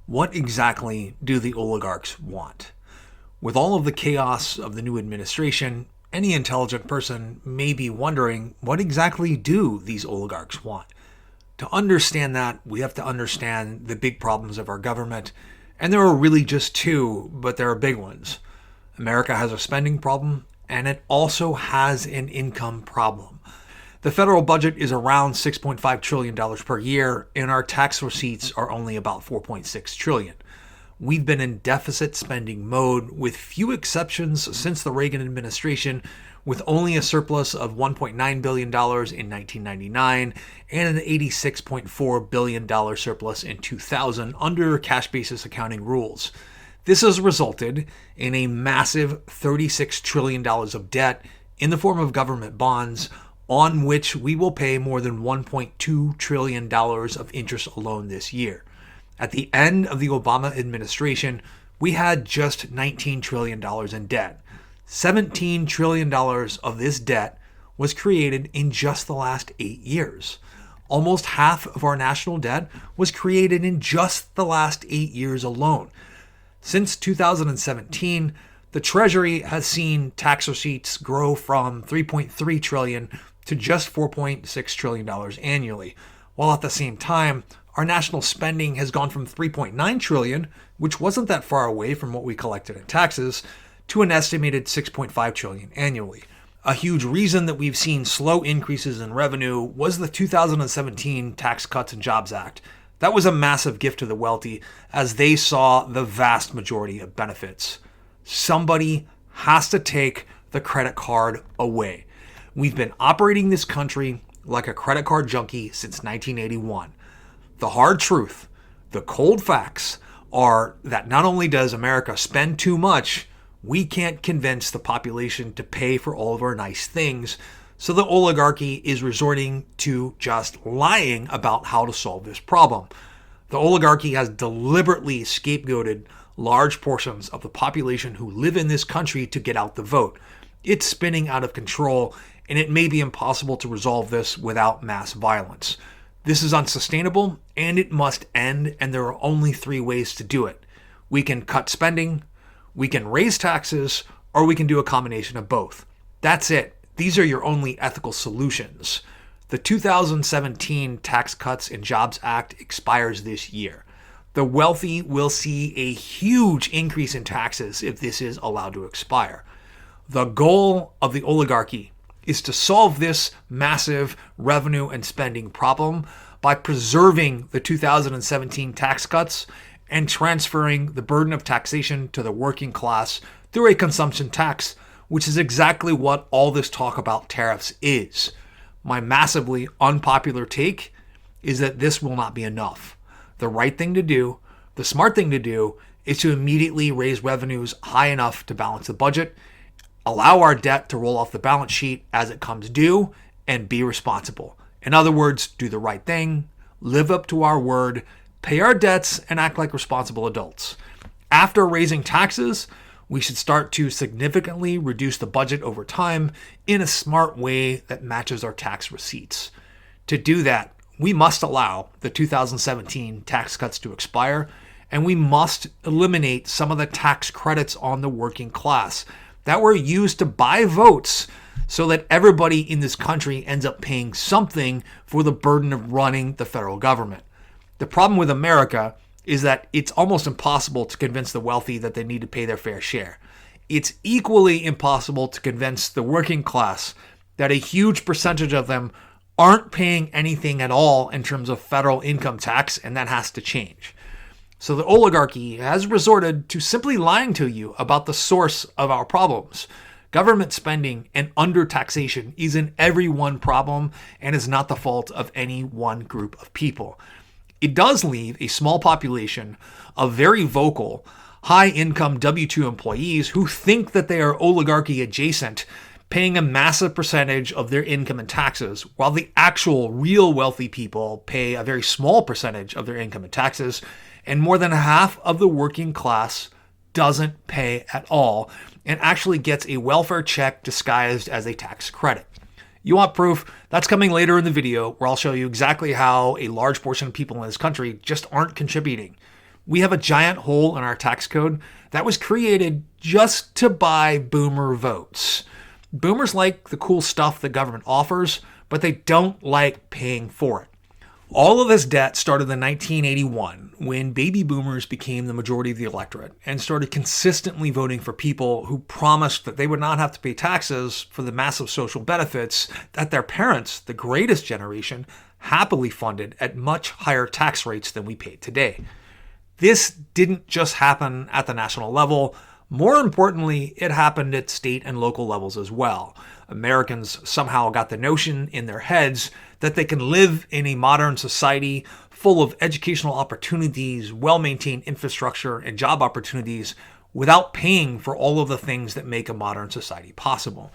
What exactly do the oligarchs want? With all of the chaos of the new administration, any intelligent person may be wondering, what exactly do these oligarchs want? To understand that, we have to understand the big problems of our government. And there are really just two, but there are big ones. America has a spending problem, and it also has an income problem. The federal budget is around $6.5 trillion per year, and our tax receipts are only about $4.6 trillion. We've been in deficit spending mode with few exceptions since the Reagan administration, with only a surplus of $1.9 billion in 1999 and an $86.4 billion surplus in 2000 under cash basis accounting rules. This has resulted in a massive $36 trillion of debt in the form of government bonds, on which we will pay more than $1.2 trillion of interest alone this year. At the end of the Obama administration, we had just $19 trillion in debt. $17 trillion of this debt was created in just the last 8 years. Almost half of our national debt was created in just the last 8 years alone. Since 2017, the Treasury has seen tax receipts grow from $3.3 trillion to just $4.6 trillion annually, while at the same time, our national spending has gone from $3.9 trillion, which wasn't that far away from what we collected in taxes, to an estimated $6.5 trillion annually. A huge reason that we've seen slow increases in revenue was the 2017 Tax Cuts and Jobs Act. That was a massive gift to the wealthy, as they saw the vast majority of benefits. Somebody has to take the credit card away. We've been operating this country like a credit card junkie since 1981. The hard truth, the cold facts, are that not only does America spend too much, we can't convince the population to pay for all of our nice things, so the oligarchy is resorting to just lying about how to solve this problem. The oligarchy has deliberately scapegoated large portions of the population who live in this country to get out the vote. It's spinning out of control, and it may be impossible to resolve this without mass violence. This is unsustainable, and it must end, and there are only three ways to do it. We can cut spending, we can raise taxes, or we can do a combination of both. That's it. These are your only ethical solutions. The 2017 Tax Cuts and Jobs Act expires this year. The wealthy will see a huge increase in taxes if this is allowed to expire. The goal of the oligarchy is to solve this massive revenue and spending problem by preserving the 2017 tax cuts and transferring the burden of taxation to the working class through a consumption tax, which is exactly what all this talk about tariffs is. My massively unpopular take is that this will not be enough. The right thing to do, the smart thing to do, is to immediately raise revenues high enough to balance the budget, allow our debt to roll off the balance sheet as it comes due, and be responsible. In other words, do the right thing, live up to our word, pay our debts, and act like responsible adults. After raising taxes, we should start to significantly reduce the budget over time in a smart way that matches our tax receipts. To do that, we must allow the 2017 tax cuts to expire, and we must eliminate some of the tax credits on the working class that were used to buy votes so that everybody in this country ends up paying something for the burden of running the federal government. The problem with America is that it's almost impossible to convince the wealthy that they need to pay their fair share. It's equally impossible to convince the working class that a huge percentage of them aren't paying anything at all in terms of federal income tax, and that has to change. So the oligarchy has resorted to simply lying to you about the source of our problems. Government spending and under-taxation is an everyone problem and is not the fault of any one group of people. It does leave a small population of very vocal, high-income W-2 employees who think that they are oligarchy adjacent, paying a massive percentage of their income in taxes, while the actual real wealthy people pay a very small percentage of their income in taxes, and more than half of the working class doesn't pay at all and actually gets a welfare check disguised as a tax credit. You want proof? That's coming later in the video, where I'll show you exactly how a large portion of people in this country just aren't contributing. We have a giant hole in our tax code that was created just to buy boomer votes. Boomers like the cool stuff the government offers, but they don't like paying for it. All of this debt started in 1981 when baby boomers became the majority of the electorate and started consistently voting for people who promised that they would not have to pay taxes for the massive social benefits that their parents, the greatest generation, happily funded at much higher tax rates than we pay today. This didn't just happen at the national level. More importantly, it happened at state and local levels as well. Americans somehow got the notion in their heads that they can live in a modern society full of educational opportunities, well-maintained infrastructure, and job opportunities without paying for all of the things that make a modern society possible.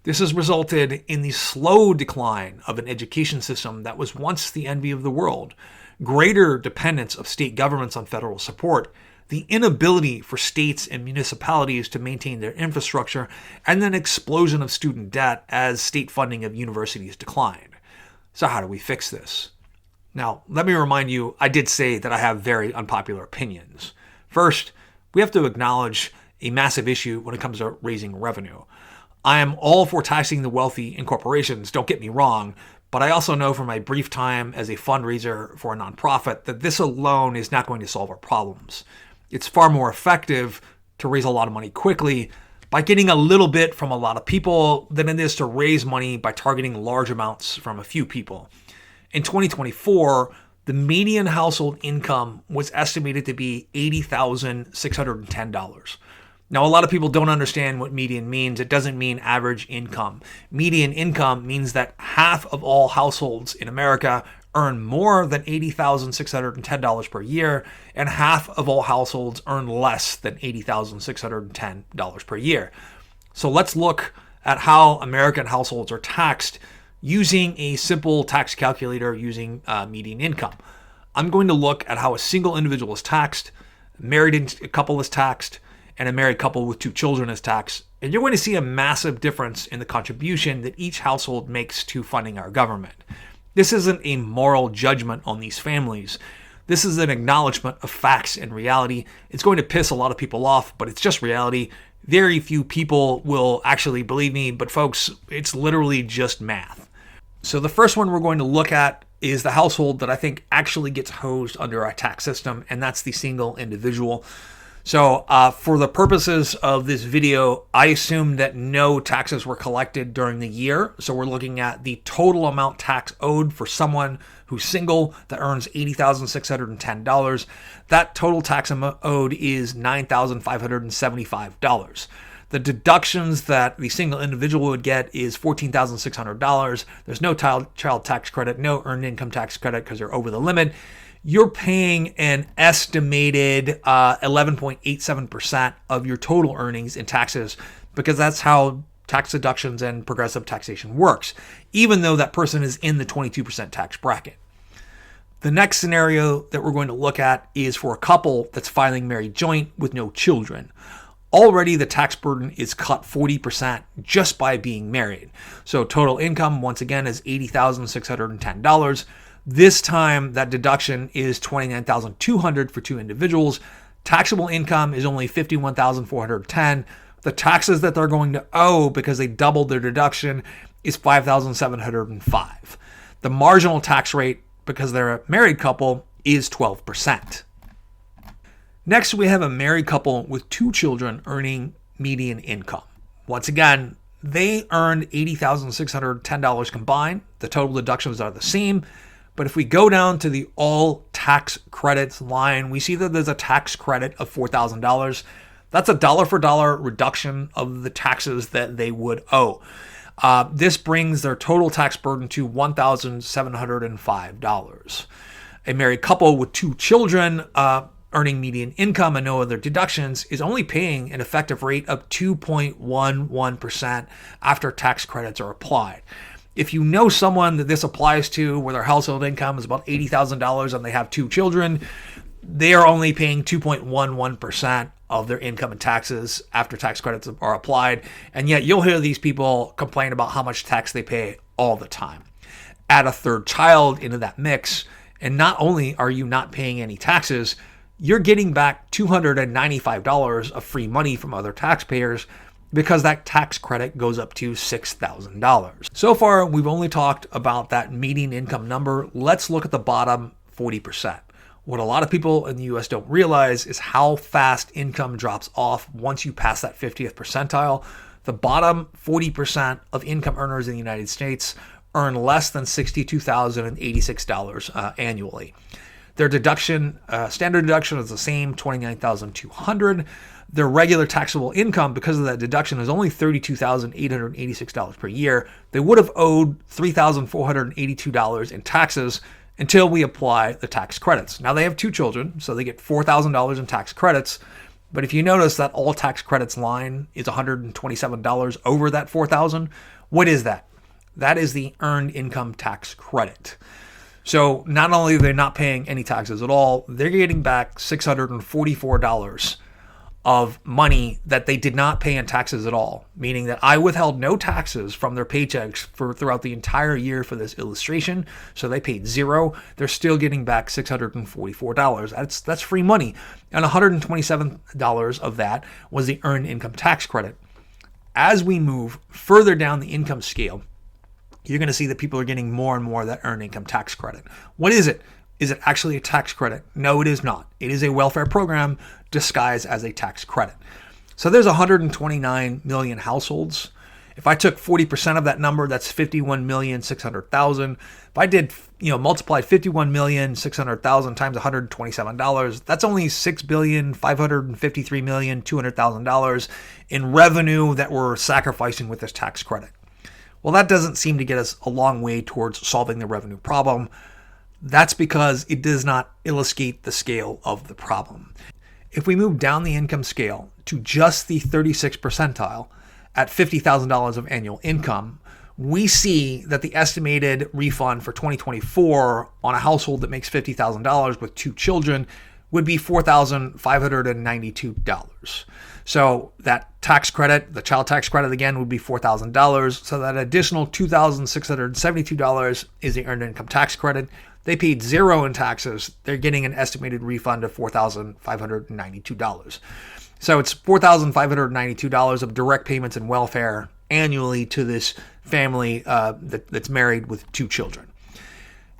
This has resulted in the slow decline of an education system that was once the envy of the world, greater dependence of state governments on federal support, the inability for states and municipalities to maintain their infrastructure, and an explosion of student debt as state funding of universities declined. So how do we fix this? Now, let me remind you, I did say that I have very unpopular opinions. First, we have to acknowledge a massive issue when it comes to raising revenue. I am all for taxing the wealthy and corporations, don't get me wrong, but I also know from my brief time as a fundraiser for a nonprofit that this alone is not going to solve our problems. It's far more effective to raise a lot of money quickly by getting a little bit from a lot of people than it is to raise money by targeting large amounts from a few people. In 2024, the median household income was estimated to be $80,610. Now, a lot of people don't understand what median means. It doesn't mean average income. Median income means that half of all households in America earn more than $80,610 per year, and half of all households earn less than $80,610 per year. So let's look at how American households are taxed using a simple tax calculator using median income. I'm going to look at how a single individual is taxed, a married couple is taxed, and a married couple with 2 children is taxed. And you're going to see a massive difference in the contribution that each household makes to funding our government. This isn't a moral judgment on these families. This is an acknowledgement of facts and reality. It's going to piss a lot of people off, but it's just reality. Very few people will actually believe me, but folks, it's literally just math. So the first one we're going to look at is the household that I think actually gets hosed under our tax system, and that's the single individual. So for the purposes of this video, I assume that no taxes were collected during the year. So we're looking at the total amount tax owed for someone who's single that earns $80,610. That total tax owed is $9,575. The deductions that the single individual would get is $14,600. There's no child tax credit, no earned income tax credit because they're over the limit. You're paying an estimated 11.87% of your total earnings in taxes because that's how tax deductions and progressive taxation works, even though that person is in the 22% tax bracket. The next scenario that we're going to look at is for a couple that's filing married joint with no children. Already the tax burden is cut 40% just by being married. So total income, once again, is $80,610. This time, that deduction is $29,200 for 2 individuals. Taxable income is only $51,410. The taxes that they're going to owe because they doubled their deduction is $5,705. The marginal tax rate, because they're a married couple, is 12%. Next, we have a married couple with 2 children earning median income. Once again, they earned $80,610 combined. The total deductions are the same. But if we go down to the all tax credits line, we see that there's a tax credit of $4,000. That's a dollar for dollar reduction of the taxes that they would owe. This brings their total tax burden to $1,705. A married couple with 2 children earning median income and no other deductions is only paying an effective rate of 2.11% after tax credits are applied. If you know someone that this applies to where their household income is about $80,000 and they have 2 children, they are only paying 2.11% of their income and taxes after tax credits are applied. And yet you'll hear these people complain about how much tax they pay all the time. Add a 3rd child into that mix, and not only are you not paying any taxes, you're getting back $295 of free money from other taxpayers because that tax credit goes up to $6,000. So far, we've only talked about that median income number. Let's look at the bottom 40%. What a lot of people in the US don't realize is how fast income drops off once you pass that 50th percentile. The bottom 40% of income earners in the United States earn less than $62,086 annually. Their deduction, standard deduction is the same, $29,200. Their regular taxable income, because of that deduction, is only $32,886 per year. They would have owed $3,482 in taxes until we apply the tax credits. Now they have 2 children, so they get $4,000 in tax credits. But if you notice that all tax credits line is $127 over that $4,000, what is that? That is the earned income tax credit. So not only are they not paying any taxes at all, they're getting back $644 of money that they did not pay in taxes at all, meaning that I withheld no taxes from their paychecks throughout the entire year for this illustration. So they paid zero. They're still getting back $644. That's free money. And $127 of that was the earned income tax credit. As we move further down the income scale, you're going to see that people are getting more and more of that earned income tax credit. What is it? Is it actually a tax credit? No, it is not. It is a welfare program disguised as a tax credit. So there's 129 million households. If I took 40% of that number, that's 51,600,000. If I did, multiply 51,600,000 times $127, that's only $6,553,200,000 in revenue that we're sacrificing with this tax credit. Well, that doesn't seem to get us a long way towards solving the revenue problem. That's because it does not illustrate the scale of the problem. If we move down the income scale to just the 36th percentile at $50,000 of annual income, we see that the estimated refund for 2024 on a household that makes $50,000 with 2 children would be $4,592. So that tax credit, the child tax credit again, would be $4,000. So that additional $2,672 is the earned income tax credit. They paid zero in taxes. They're getting an estimated refund of $4,592. So it's $4,592 of direct payments in welfare annually to this family that's married with 2 children.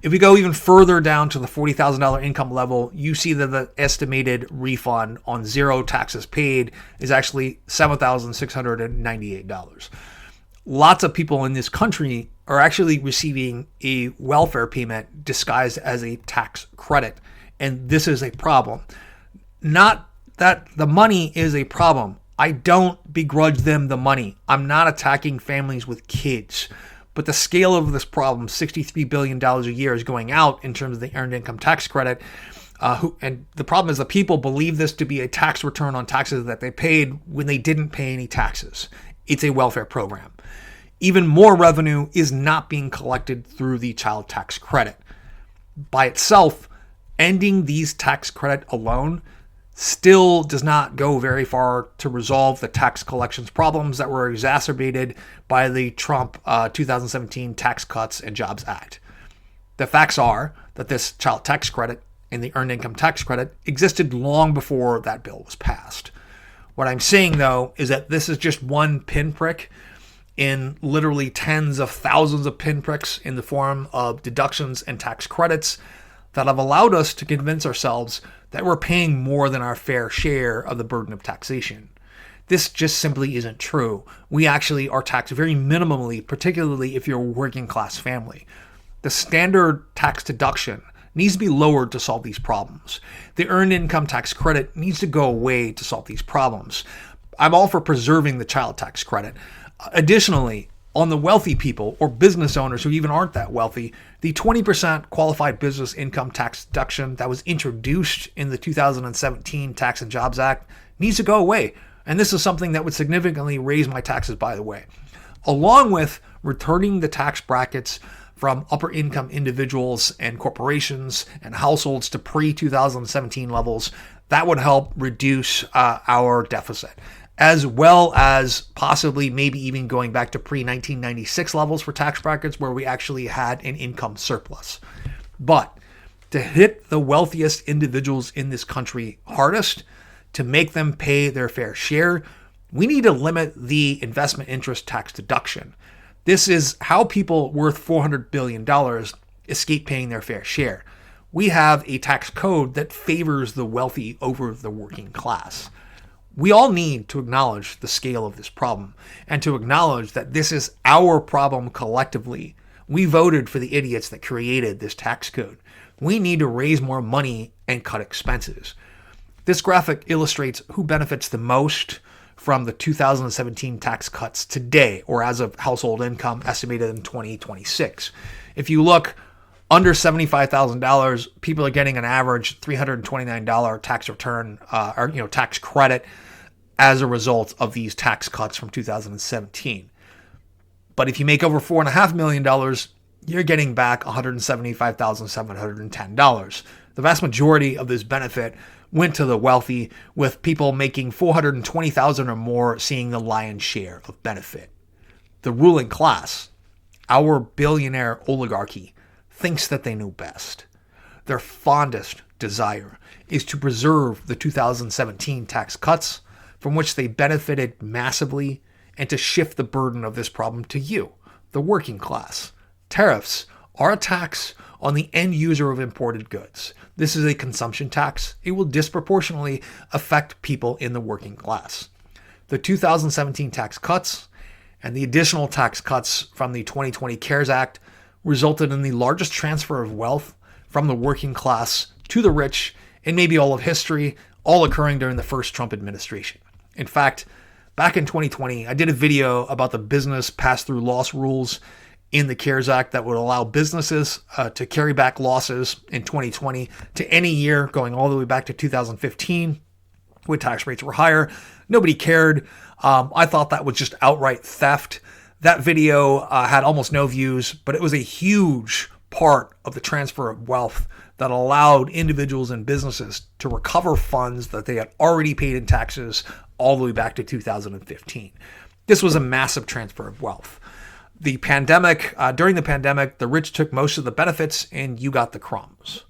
If we go even further down to the $40,000 income level, you see that the estimated refund on zero taxes paid is actually $7,698. Lots of people in this country are actually receiving a welfare payment disguised as a tax credit. And this is a problem. Not that the money is a problem. I don't begrudge them the money. I'm not attacking families with kids. But the scale of this problem, $63 billion a year, is going out in terms of the earned income tax credit. And the problem is the people believe this to be a tax return on taxes that they paid when they didn't pay any taxes. It's a welfare program. Even more revenue is not being collected through the child tax credit. By itself, ending these tax credit alone still does not go very far to resolve the tax collections problems that were exacerbated by the Trump 2017 Tax Cuts and Jobs Act. The facts are that this child tax credit and the earned income tax credit existed long before that bill was passed. What I'm saying, though, is that this is just one pinprick in literally tens of thousands of pinpricks in the form of deductions and tax credits that have allowed us to convince ourselves that we're paying more than our fair share of the burden of taxation. This just simply isn't true. We actually are taxed very minimally, particularly if you're a working class family. The standard tax deduction needs to be lowered to solve these problems. The earned income tax credit needs to go away to solve these problems. I'm all for preserving the child tax credit. Additionally, on the wealthy people or business owners who even aren't that wealthy, the 20% qualified business income tax deduction that was introduced in the 2017 Tax and Jobs Act needs to go away. And this is something that would significantly raise my taxes, by the way. Along with returning the tax brackets from upper income individuals and corporations and households to pre-2017 levels, that would help reduce our deficit, as well as possibly maybe even going back to pre-1996 levels for tax brackets where we actually had an income surplus. But to hit the wealthiest individuals in this country hardest, to make them pay their fair share, we need to limit the investment interest tax deduction. This is how people worth $400 billion escape paying their fair share. We have a tax code that favors the wealthy over the working class. We all need to acknowledge the scale of this problem and to acknowledge that this is our problem collectively. We voted for the idiots that created this tax code. We need to raise more money and cut expenses. This graphic illustrates who benefits the most from the 2017 tax cuts today, or as of household income estimated in 2026. If you look under $75,000, people are getting an average $329 tax return or tax credit as a result of these tax cuts from 2017. But if you make over $4.5 million, you're getting back $175,710. The vast majority of this benefit went to the wealthy, with people making $420,000 or more seeing the lion's share of benefit. The ruling class, our billionaire oligarchy, thinks that they know best. Their fondest desire is to preserve the 2017 tax cuts from which they benefited massively, and to shift the burden of this problem to you, the working class. Tariffs are a tax on the end user of imported goods. This is a consumption tax. It will disproportionately affect people in the working class. The 2017 tax cuts and the additional tax cuts from the 2020 CARES Act resulted in the largest transfer of wealth from the working class to the rich in maybe all of history, all occurring during the first Trump administration. In fact, back in 2020, I did a video about the business pass-through loss rules in the CARES Act that would allow businesses to carry back losses in 2020 to any year going all the way back to 2015 when tax rates were higher. Nobody cared. I thought that was just outright theft. That video had almost no views, but it was a huge part of the transfer of wealth that allowed individuals and businesses to recover funds that they had already paid in taxes all the way back to 2015. This was a massive transfer of wealth. During the pandemic, the rich took most of the benefits and you got the crumbs.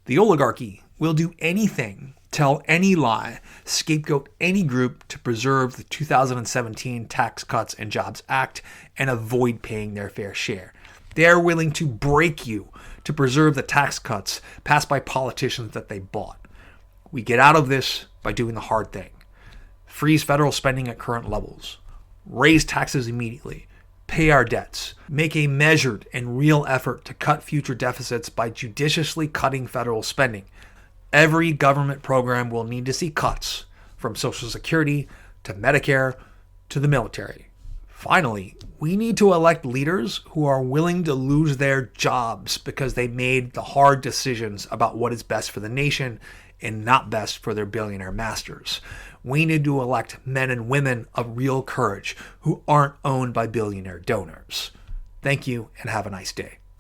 The oligarchy will do anything, tell any lie, scapegoat any group to preserve the 2017 Tax Cuts and Jobs Act and avoid paying their fair share. They are willing to break you to preserve the tax cuts passed by politicians that they bought. We get out of this by doing the hard thing. Freeze federal spending at current levels. Raise taxes immediately. Pay our debts. Make a measured and real effort to cut future deficits by judiciously cutting federal spending. Every government program will need to see cuts, from Social Security to Medicare to the military. Finally, we need to elect leaders who are willing to lose their jobs because they made the hard decisions about what is best for the nation and not best for their billionaire masters. We need to elect men and women of real courage who aren't owned by billionaire donors. Thank you and have a nice day.